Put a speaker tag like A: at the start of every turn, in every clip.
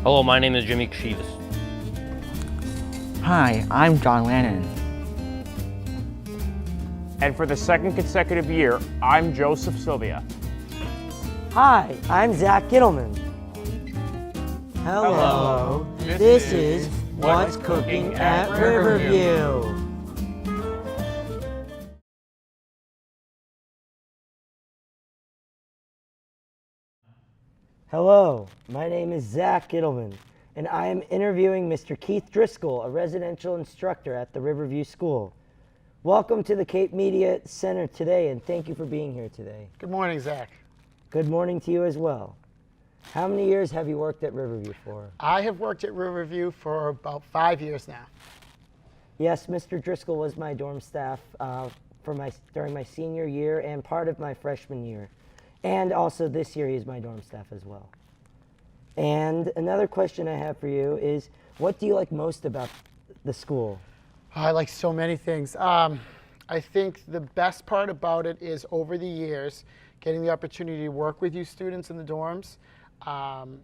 A: Hello, my name is Jimmy Kashivas.
B: Hi, I'm John Lannon.
C: And for the second consecutive year, I'm Joseph Sylvia.
D: Hi, I'm Zack Gittleman. Hello. This is What's Cooking at Riverview. Hello, my name is Zack Gittleman, and I am interviewing Mr. Keith Driscoll, a residential instructor at the Riverview School. Welcome to the Cape Media Center today, and thank you for being here today.
E: Good morning, Zach.
D: Good morning to you as well. How many years have you worked at Riverview for?
E: I have worked at Riverview for about 5 years now.
D: Yes, Mr. Driscoll was my dorm staff during my senior year and part of my freshman year. And also this year he's my dorm staff as well. And another question I have for you is, what do you like most about the school?
E: Oh, I like so many things. I think the best part about it is over the years, getting the opportunity to work with you students in the dorms,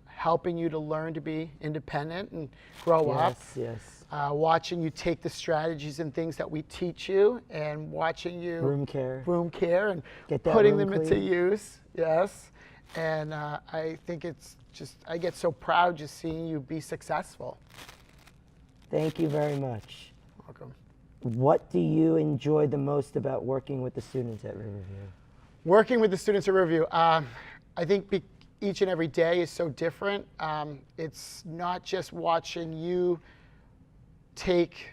E: helping you to learn to be independent and grow up.
D: Yes.
E: Watching you take the strategies and things that we teach you and watching you
D: Room care
E: and
D: Get that
E: putting
D: room
E: them into
D: clean.
E: use. Yes. And I think it's just, I get so proud just seeing you be successful.
D: Thank you very much.
E: Welcome.
D: What do you enjoy the most about working with the students at Riverview?
E: Working with the students at Riverview, I think each and every day is so different. It's not just watching you take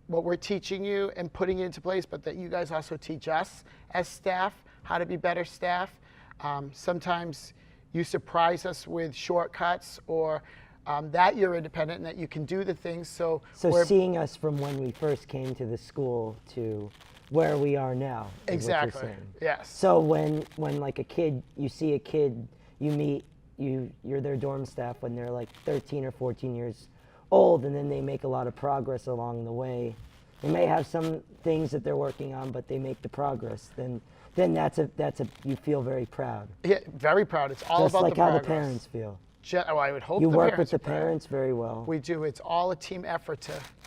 E: what we're teaching you and putting it into place, but that you guys also teach us as staff how to be better staff. Sometimes you surprise us with shortcuts or that you're independent and that you can do the things. So
D: seeing us from when we first came to the school to where we are now is
E: exactly.
D: what you're saying.
E: Yes.
D: So when like a kid, you see a kid, you meet, you're their dorm staff when they're like 13 or 14 years old, and then they make a lot of progress along the way. They may have some things that they're working on, but they make the progress. Then that's you feel very proud.
E: Yeah, very proud. It's all
D: Just
E: about
D: like
E: the
D: how
E: progress.
D: the parents feel.
E: Oh, I would hope
D: You
E: the
D: work
E: parents
D: with the
E: are proud.
D: parents very well.
E: We do. It's all a team effort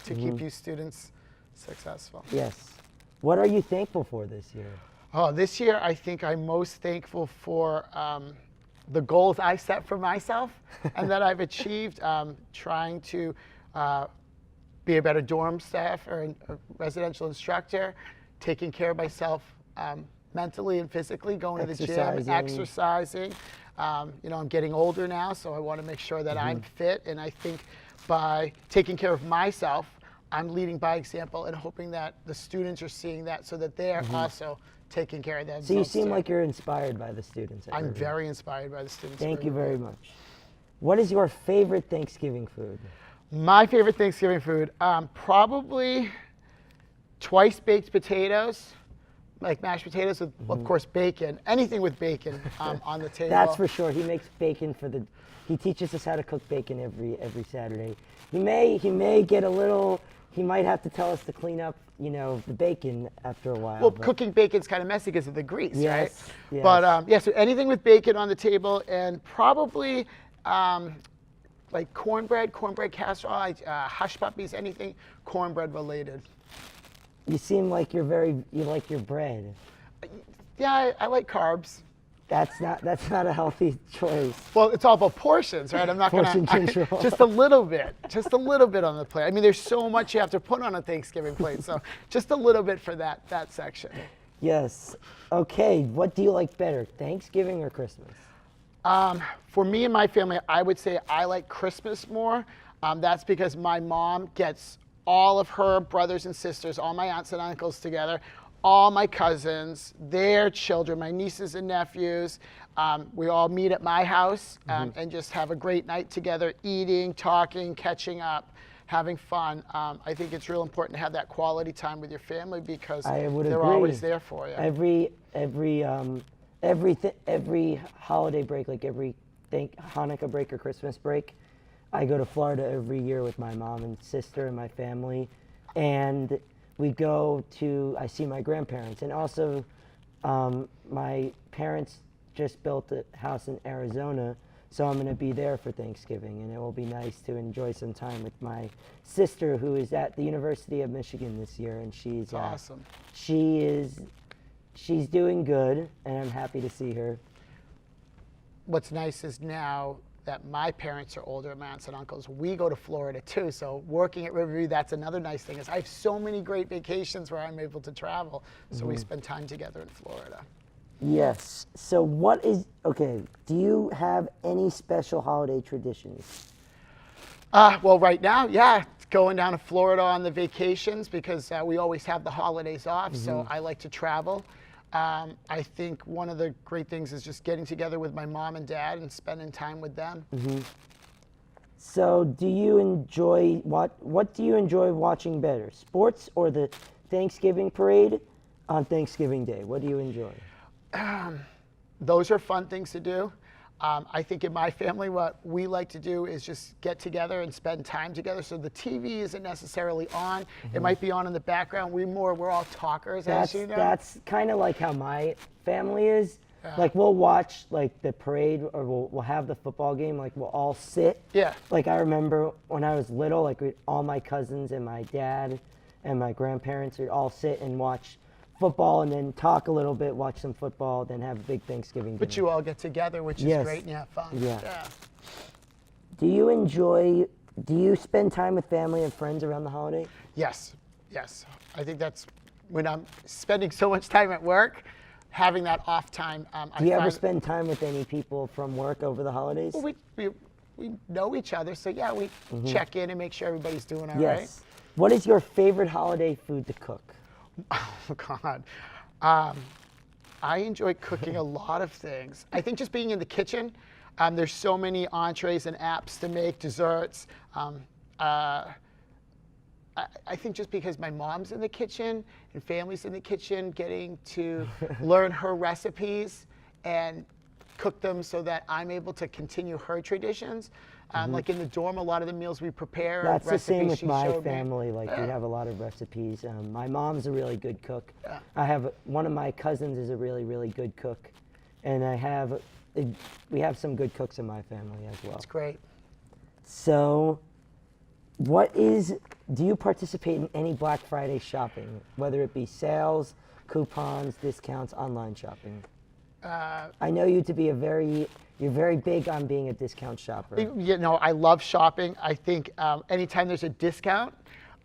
E: to keep you students successful.
D: Yes. What are you thankful for this year?
E: Oh, this year I think I'm most thankful for the goals I set for myself and that I've achieved, trying to be a better dorm staff or a residential instructor, taking care of myself mentally and physically, going to the gym, exercising. I'm getting older now, so I want to make sure that I'm fit, and I think by taking care of myself, I'm leading by example and hoping that the students are seeing that so that they're also taking care of themselves.
D: So you seem
E: too.
D: like you're inspired by the students.
E: I'm very inspired by the students.
D: Thank you very much. What is your favorite Thanksgiving food?
E: My favorite Thanksgiving food, probably twice baked potatoes, like mashed potatoes with, of course, bacon. Anything with bacon on the table.
D: That's for sure. He makes bacon he teaches us how to cook bacon every Saturday. He may get a little. He might have to tell us to clean up, the bacon after a while.
E: Well, cooking bacon's kind of messy because of the grease, right?
D: Yes.
E: But yeah, so anything with bacon on the table, and probably like cornbread casserole, hush puppies, anything cornbread related.
D: You seem like you like your bread.
E: Yeah, I like carbs.
D: That's not a healthy choice.
E: Well, it's all about portions, right? I'm not
D: Portion
E: gonna
D: control.
E: just a little bit on the plate. I mean, there's so much you have to put on a Thanksgiving plate, so just a little bit for that section.
D: Yes. Okay. What do you like better, Thanksgiving or Christmas?
E: For me and my family, I would say I like Christmas more. That's because my mom gets all of her brothers and sisters, all my aunts and uncles together, all my cousins, their children, my nieces and nephews. We all meet at my house and just have a great night together, eating, talking, catching up, having fun. I think it's real important to have that quality time with your family because they're always there for you.
D: Every holiday break, like every Hanukkah break or Christmas break, I go to Florida every year with my mom and sister and my family, and I see my grandparents, and also my parents just built a house in Arizona, So I'm going to be there for Thanksgiving, and it will be nice to enjoy some time with my sister, who is at the University of Michigan this year, and she's
E: Awesome.
D: She's doing good, and I'm happy to see her.
E: What's nice is now that my parents are older, my aunts and uncles, we go to Florida too. So working at Riverview, that's another nice thing, is I have so many great vacations where I'm able to travel. So we spend time together in Florida.
D: Yes. So do you have any special holiday traditions?
E: Well, right now, yeah, going down to Florida on the vacations because we always have the holidays off. So I like to travel. I think one of the great things is just getting together with my mom and dad and spending time with them.
D: So do you enjoy, what do you enjoy watching better, sports or the Thanksgiving parade on Thanksgiving Day? What do you enjoy?
E: Those are fun things to do. I think in my family, what we like to do is just get together and spend time together. So the TV isn't necessarily on. It might be on in the background. We're all talkers, as you know.
D: That's kind of like how my family is. Like we'll watch like the parade, or we'll have the football game. Like we'll all sit.
E: Yeah.
D: Like I remember when I was little, like all my cousins and my dad and my grandparents would all sit and watch football and then talk a little bit, watch some football, then have a big Thanksgiving dinner.
E: But you all get together, which is great and you have fun.
D: Yeah. Do you spend time with family and friends around the holiday?
E: Yes. I think that's when I'm spending so much time at work, having that off time.
D: Do you ever spend time with any people from work over the holidays?
E: Well, we know each other, so yeah, we check in and make sure everybody's doing all right.
D: Yes. What is your favorite holiday food to cook?
E: Oh, God. I enjoy cooking a lot of things. I think just being in the kitchen, there's so many entrees and apps to make, desserts. I think just because my mom's in the kitchen and family's in the kitchen, getting to learn her recipes and cook them so that I'm able to continue her traditions. Like in the dorm, a lot of the meals we prepare are
D: That's the
E: recipes
D: same with
E: she
D: my
E: showed me.
D: family. Like we have a lot of recipes. My mom's a really good cook. I have one of my cousins is a really, really good cook, and we have some good cooks in my family as well.
E: That's great.
D: So, do you participate in any Black Friday shopping, whether it be sales, coupons, discounts, online shopping? I know you to be you're very big on being a discount shopper.
E: You know, I love shopping. I think anytime there's a discount,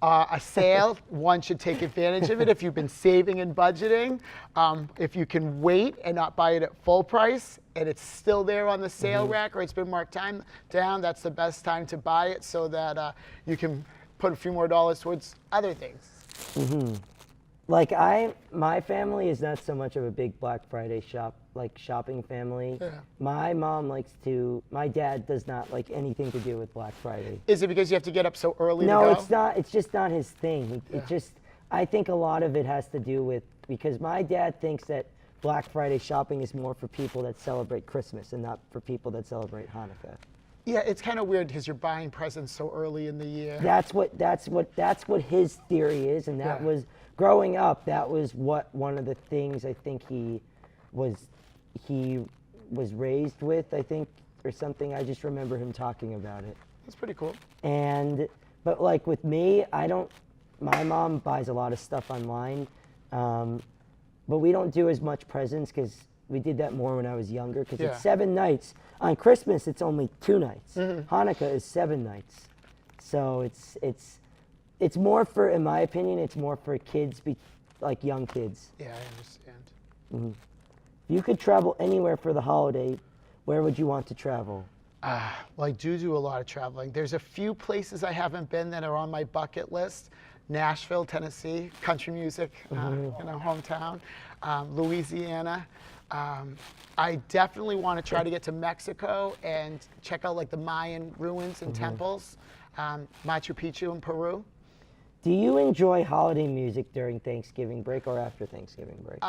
E: a sale, one should take advantage of it if you've been saving and budgeting. If you can wait and not buy it at full price and it's still there on the sale rack or it's been marked down, that's the best time to buy it so that you can put a few more dollars towards other things.
D: Like my family is not so much of a big Black Friday shopping family.
E: Yeah.
D: My dad does not like anything to do with Black Friday.
E: Is it because you have to get up so early to
D: No,
E: go?
D: it's not. It's just not his thing. I think a lot of it has to do with, because my dad thinks that Black Friday shopping is more for people that celebrate Christmas and not for people that celebrate Hanukkah.
E: Yeah, it's kind of weird because you're buying presents so early in the year.
D: That's what his theory is, and that was growing up. That was one of the things I think he was raised with, I think, or something. I just remember him talking about it.
E: That's pretty cool.
D: But like with me, my mom buys a lot of stuff online, but we don't do as much presents because we did that more when I was younger, because it's 7 nights. On Christmas, it's only 2 nights. Hanukkah is 7 nighs. So it's more for, in my opinion, it's more for kids, like young kids.
E: Yeah, I understand.
D: If you could travel anywhere for the holiday, where would you want to travel?
E: Well, I do a lot of traveling. There's a few places I haven't been that are on my bucket list. Nashville, Tennessee, country music, hometown. Louisiana. I definitely want to try to get to Mexico and check out like the Mayan ruins and temples. Machu Picchu in Peru.
D: Do you enjoy holiday music during Thanksgiving break or after Thanksgiving break?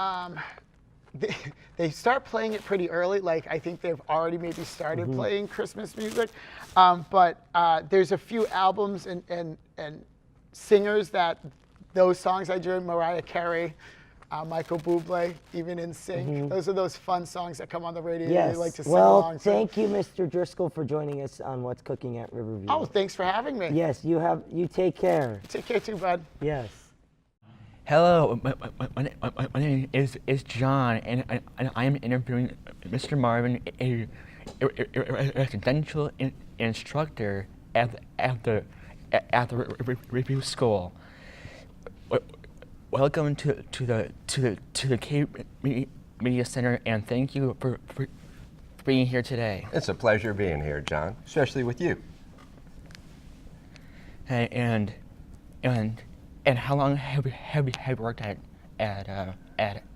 E: They start playing it pretty early. Like I think they've already maybe started playing Christmas music. But there's a few albums and singers that those songs I do, Mariah Carey, Michael Bublé, Even in Sync. Those are those fun songs that come on the radio.
D: Yes.
E: You like to sing
D: Well,
E: along to.
D: thank you, Mr. Driscoll, for joining us on What's Cooking at Riverview.
E: Oh, thanks for having me.
D: Yes, you take care.
E: Take care too, bud.
D: Yes.
B: Hello, my name is John, and I am interviewing Mr. Marvin, a residential instructor at the Riverview School. Welcome to the Cape Media Center, and thank you for being here today.
F: It's a pleasure being here, John, especially with you.
B: And how long have you worked at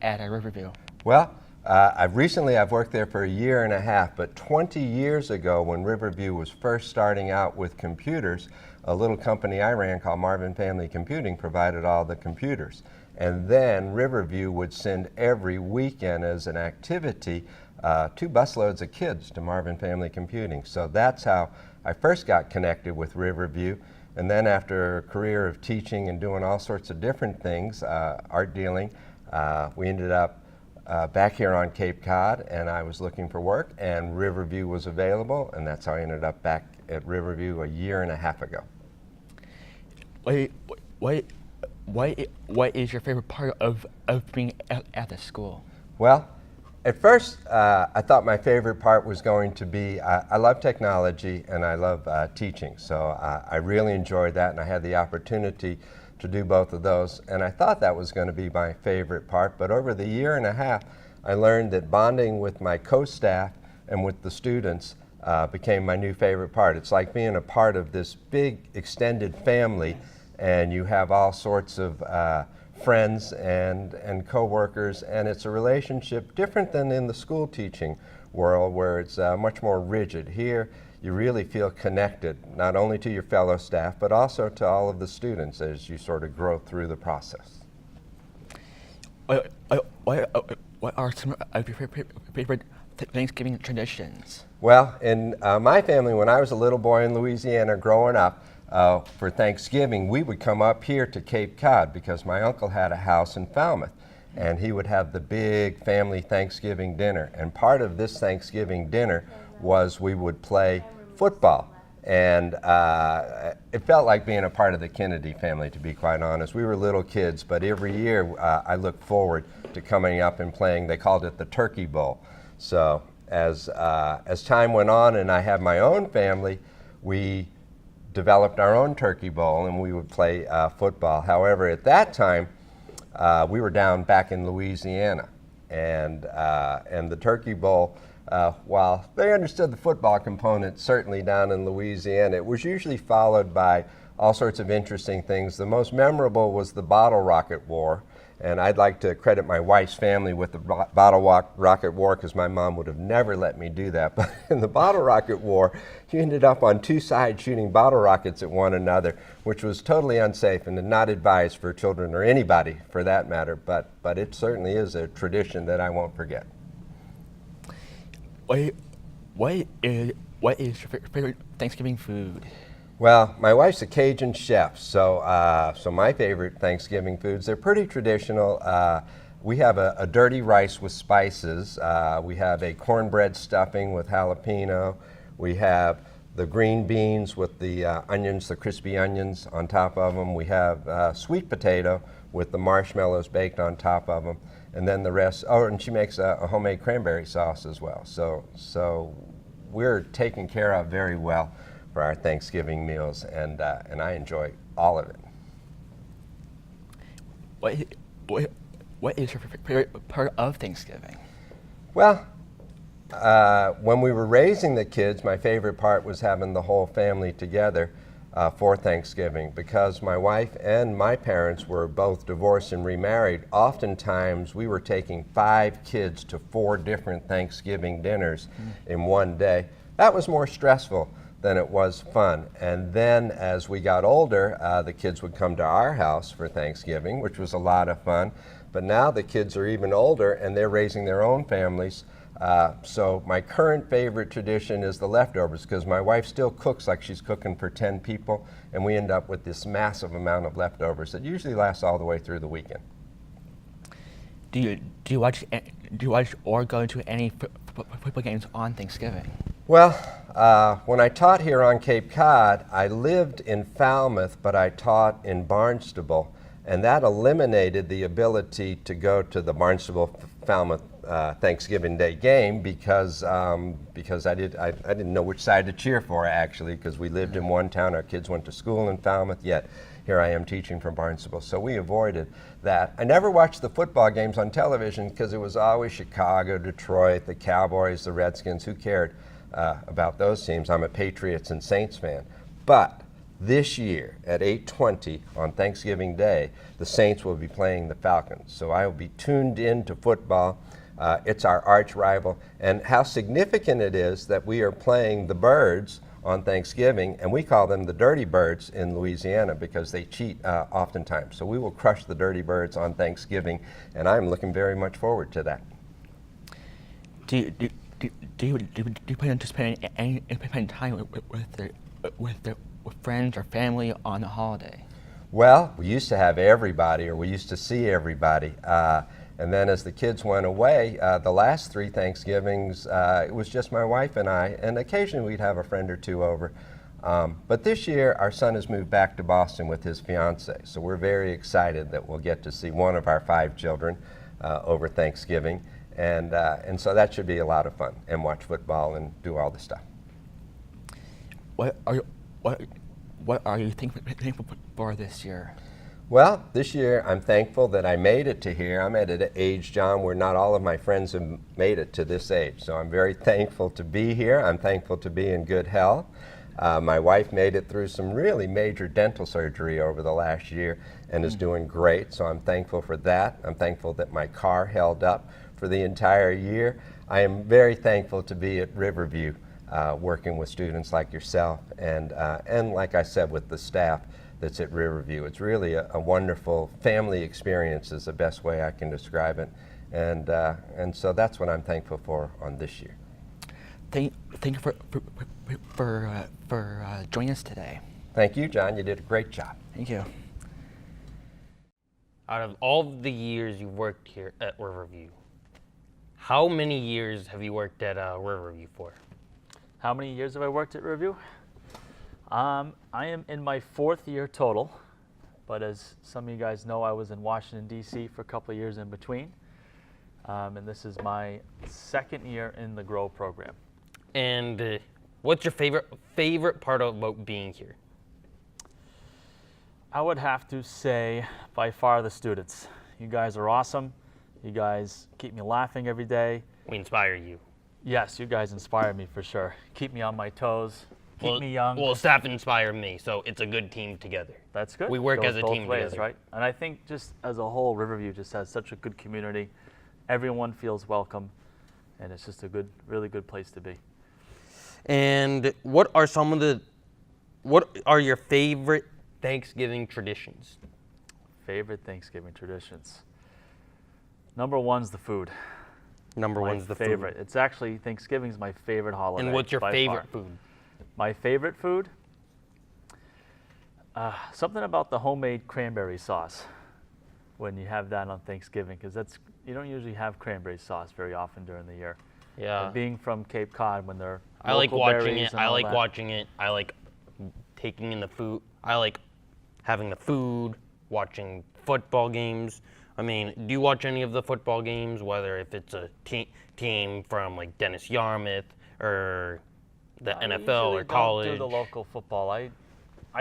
B: Riverview?
F: Well, I've worked there for a year and a half, but 20 years ago when Riverview was first starting out with computers, a little company I ran called Marvin Family Computing provided all the computers. And then Riverview would send every weekend as an activity 2 busloads of kids to Marvin Family Computing. So that's how I first got connected with Riverview. And then after a career of teaching and doing all sorts of different things, art dealing, we ended up back here on Cape Cod, and I was looking for work, and Riverview was available, and that's how I ended up back at Riverview a year and a half ago.
B: What is your favorite part of being at the school?
F: Well, at first, I thought my favorite part was going to be, I love technology and I love teaching, so I really enjoyed that, and I had the opportunity to do both of those, and I thought that was going to be my favorite part, but over the year and a half, I learned that bonding with my co-staff and with the students became my new favorite part. It's like being a part of this big extended family, and you have all sorts of friends and co-workers, and it's a relationship different than in the school teaching world where it's much more rigid. Here you really feel connected not only to your fellow staff but also to all of the students as you sort of grow through the process.
B: What are some of your favorite Thanksgiving traditions?
F: Well, in my family, when I was a little boy in Louisiana growing up, for Thanksgiving, we would come up here to Cape Cod because my uncle had a house in Falmouth, and he would have the big family Thanksgiving dinner. And part of this Thanksgiving dinner was we would play football. And it felt like being a part of the Kennedy family, to be quite honest. We were little kids, but every year I looked forward to coming up and playing. They called it the Turkey Bowl. So as time went on and I had my own family, we developed our own turkey bowl and we would play football. However, at that time, we were down back in Louisiana, and the turkey bowl, while they understood the football component certainly down in Louisiana, it was usually followed by all sorts of interesting things. The most memorable was the Bottle Rocket War, and I'd like to credit my wife's family with the Bottle Rocket War because my mom would have never let me do that. But in the Bottle Rocket War, you ended up on 2 sides shooting bottle rockets at one another, which was totally unsafe and not advised for children or anybody for that matter, but it certainly is a tradition that I won't forget.
B: What is your favorite Thanksgiving food?
F: Well, my wife's a Cajun chef, so my favorite Thanksgiving foods, they're pretty traditional. We have a dirty rice with spices. We have a cornbread stuffing with jalapeno. We have the green beans with the onions, the crispy onions on top of them. We have sweet potato with the marshmallows baked on top of them. And then the rest, oh, and she makes a homemade cranberry sauce as well. So we're taken care of very well for our Thanksgiving meals, and I enjoy all of it.
B: What is your favorite part of Thanksgiving?
F: Well, when we were raising the kids, my favorite part was having the whole family together for Thanksgiving. Because my wife and my parents were both divorced and remarried, oftentimes we were taking 5 kids to 4 different Thanksgiving dinners in one day. That was more stressful than it was fun. And then as we got older, the kids would come to our house for Thanksgiving, which was a lot of fun. But now the kids are even older and they're raising their own families. So my current favorite tradition is the leftovers, because my wife still cooks like she's cooking for 10 people, and we end up with this massive amount of leftovers that usually lasts all the way through the weekend.
B: do you watch or go to any football games on Thanksgiving?
F: Well, when I taught here on Cape Cod, I lived in Falmouth, but I taught in Barnstable, and that eliminated the ability to go to the Barnstable-Falmouth Thanksgiving Day game because I didn't know which side to cheer for, actually, because we lived in one town, our kids went to school in Falmouth, yet here I am teaching from Barnstable, so we avoided that. I never watched the football games on television because it was always Chicago, Detroit, the Cowboys, the Redskins, who cared about those teams? I'm a Patriots and Saints fan. But this year at 8:20 on Thanksgiving Day, the Saints will be playing the Falcons. So I will be tuned in to football. It's our arch rival. And how significant it is that we are playing the Birds on Thanksgiving, and we call them the Dirty Birds in Louisiana because they cheat oftentimes. So we will crush the Dirty Birds on Thanksgiving, and I'm looking very much forward to that.
B: Do you plan to spend any time with friends or family on the holiday?
F: Well, we used to have everybody, or we used to see everybody. And then as the kids went away, the last 3 Thanksgivings, it was just my wife and I, and occasionally we'd have a friend or two over. But this year, our son has moved back to Boston with his fiance, so we're very excited that we'll get to see one of our 5 children over Thanksgiving. And so that should be a lot of fun, and watch football and do all the stuff.
B: What are you thankful for this year?
F: Well, this year I'm thankful that I made it to here. I'm at an age, John, where not all of my friends have made it to this age. So I'm very thankful to be here. I'm thankful to be in good health. My wife made it through some really major dental surgery over the last year and is doing great. So I'm thankful for that. I'm thankful that my car held up for the entire year. I am very thankful to be at Riverview working with students like yourself and like I said, with the staff that's at Riverview. It's really a wonderful family experience is the best way I can describe it. And so that's what I'm thankful for on this year.
B: Thank you for joining us today.
F: Thank you, John. You did a great job.
B: Thank you.
A: Out of all the years you've worked here at Riverview, how many years have you worked at Riverview for?
G: How many years have I worked at Riverview? I am in my 4th year total, but as some of you guys know, I was in Washington, D.C. for a couple of years in between, and this is my 2nd year in the GROW program.
A: And what's your favorite part about being here?
G: I would have to say by far the students. You guys are awesome. You guys keep me laughing every day.
A: We inspire you.
G: Yes, you guys inspire me for sure. Keep me on my toes. Keep me young.
A: Well, staff inspire me, so it's a good team together.
G: That's good.
A: We work
G: Goes
A: as a
G: both
A: team
G: ways,
A: together.
G: right? And I think just as a whole, Riverview just has such a good community. Everyone feels welcome, and it's just a good, really good place to be.
A: And what are your favorite Thanksgiving traditions?
G: Favorite Thanksgiving traditions. Number 1's the food.
A: Number
G: My
A: 1's the
G: favorite.
A: food.
G: It's actually, Thanksgiving's my favorite holiday.
A: And what's your
G: by
A: favorite
G: far.
A: food?
G: My favorite food? Something about the homemade cranberry sauce when you have that on Thanksgiving, because you don't usually have cranberry sauce very often during the year.
A: Yeah.
G: And being from Cape Cod, when they're
A: I like
G: local
A: watching
G: berries
A: it.
G: and
A: I
G: all
A: like
G: that.
A: watching it. I like taking in the food. I like having the food, watching football games. I mean, do you watch any of the football games, whether if it's a team from like Dennis Yarmouth or the NFL or college?
G: I don't do the local football. I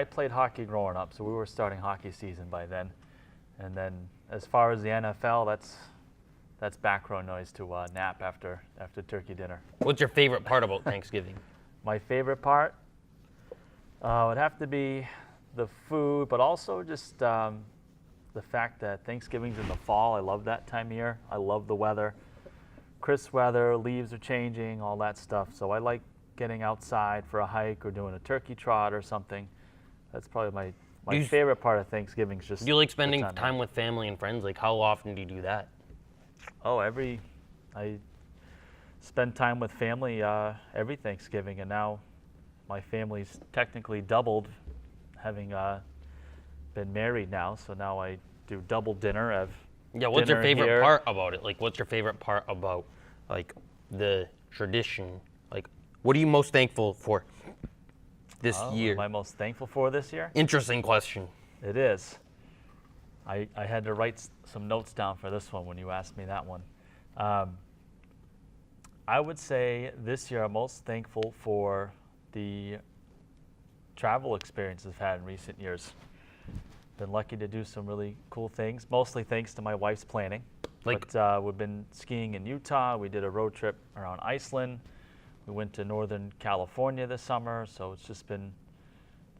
G: played hockey growing up, so we were starting hockey season by then. And then as far as the NFL, that's background noise to nap after turkey dinner.
A: What's your favorite part about Thanksgiving?
G: My favorite part would have to be the food, but also just the fact that Thanksgiving's in the fall. I love that time of year. I love the weather. Crisp weather, leaves are changing, all that stuff. So I like getting outside for a hike or doing a turkey trot or something. That's probably my favorite part of Thanksgiving. Just
A: do you like spending
G: the
A: time with family and friends? Like, how often do you do that?
G: Oh, I spend time with family every Thanksgiving, and now my family's technically doubled, having been married now. So now I do double dinner of
A: Yeah, what's your
G: dinner
A: favorite
G: here.
A: part about it? Like, what's your favorite part about, like, the tradition? Like, what are you most thankful for this
G: What
A: year?
G: am I most thankful for this year?
A: Interesting question.
G: It is. I had to write some notes down for this one when you asked me that one. I would say this year I'm most thankful for the travel experiences I've had in recent years. Been lucky to do some really cool things, mostly thanks to my wife's planning.
A: Like-
G: But we've been skiing in Utah. We did a road trip around Iceland. We went to Northern California this summer. So it's just been,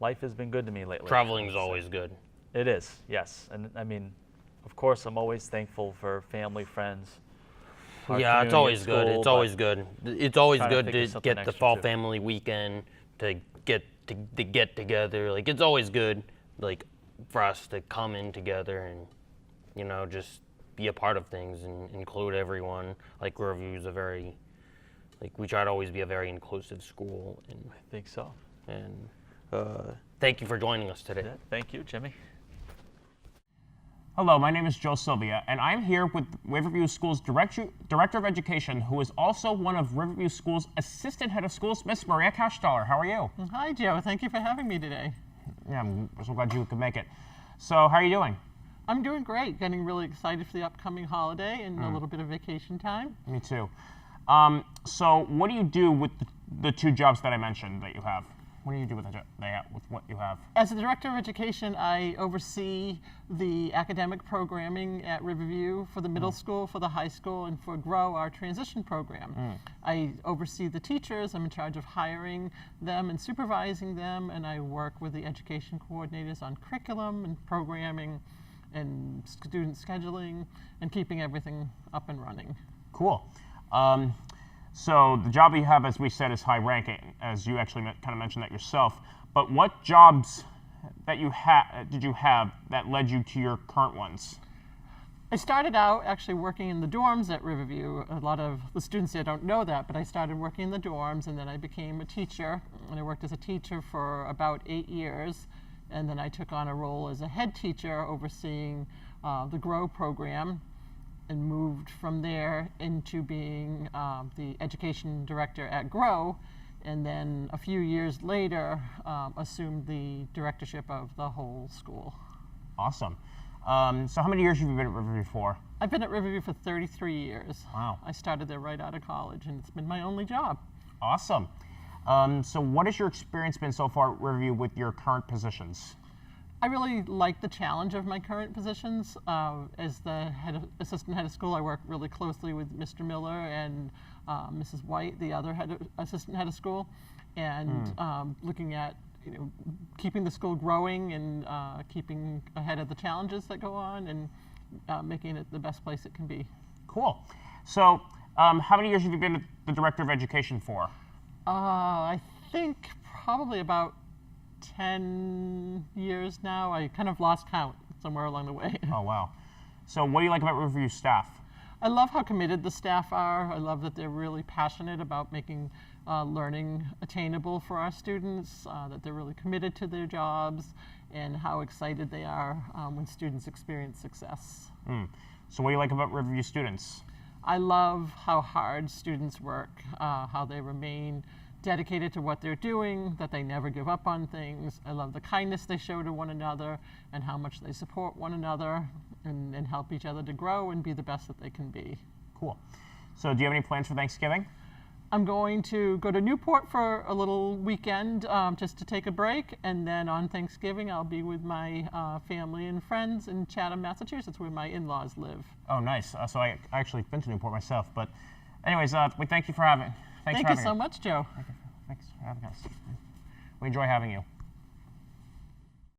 G: life has been good to me lately.
A: Traveling is always good.
G: It is, yes. And I mean, of course, I'm always thankful for family, friends. our
A: Yeah, it's
G: community
A: always
G: at
A: good.
G: school,
A: It's
G: but
A: always good. It's always
G: trying to
A: good
G: think of
A: to
G: something
A: get the
G: extra,
A: fall
G: too.
A: family weekend to get together. Like, it's always good, like, for us to come in together and, you know, just be a part of things and include everyone. Like, Riverview is a very, like, we try to always be a very inclusive school. And
G: I think so.
A: thank you for joining us today.
G: Yeah, thank you, Jimmy.
C: Hello, my name is Joe Sylvia, and I'm here with Riverview School's Director of Education, who is also one of Riverview School's Assistant Head of Schools, Miss Maria Kashtaller. How are you?
H: Hi, Joe. Thank you for having me today.
C: Yeah, I'm so glad you could make it. So, how are you doing?
H: I'm doing great. Getting really excited for the upcoming holiday and a little bit of vacation time.
C: Me too. So, what do you do with the two jobs that I mentioned that you have? What do you do with with what you have?
H: As the Director of Education, I oversee the academic programming at Riverview for the middle school, for the high school, and for GROW, our transition program. I oversee the teachers. I'm in charge of hiring them and supervising them, and I work with the education coordinators on curriculum and programming and student scheduling and keeping everything up and running.
C: Cool. So the job you have, as we said, is high ranking, as you actually kind of mentioned that yourself. But what jobs that did you have that led you to your current ones?
H: I started out actually working in the dorms at Riverview. A lot of the students there don't know that, but I started working in the dorms, and then I became a teacher. And I worked as a teacher for about 8 years. And then I took on a role as a head teacher overseeing the GROW program, and moved from there into being the education director at GROW, and then a few years later assumed the directorship of the whole school.
C: Awesome. So how many years have you been at Riverview for?
H: I've been at Riverview for 33 years.
C: Wow.
H: I started there right out of college, and it's been my only job.
C: Awesome. So what has your experience been so far at Riverview with your current positions?
H: I really like the challenge of my current positions. As the assistant head of school, I work really closely with Mr. Miller and Mrs. White, the other assistant head of school, and looking at keeping the school growing and keeping ahead of the challenges that go on and making it the best place it can be.
C: Cool. So how many years have you been the Director of Education for?
H: I think probably about 10 years now. I kind of lost count somewhere along the way.
C: Oh, wow. So what do you like about Riverview staff?
H: I love how committed the staff are. I love that they're really passionate about making learning attainable for our students, that they're really committed to their jobs, and how excited they are when students experience success.
C: So what do you like about Riverview students?
H: I love how hard students work, how they remain dedicated to what they're doing, that they never give up on things. I love the kindness they show to one another and how much they support one another and help each other to grow and be the best that they can be.
C: Cool. So do you have any plans for Thanksgiving?
H: I'm going to go to Newport for a little weekend just to take a break, and then on Thanksgiving I'll be with my family and friends in Chatham, Massachusetts, where my in-laws live.
C: Oh, nice. So I actually been to Newport myself, but anyways, we thank you for having.
H: Thank you so much, Joe.
C: Thanks for having us. We enjoy having you.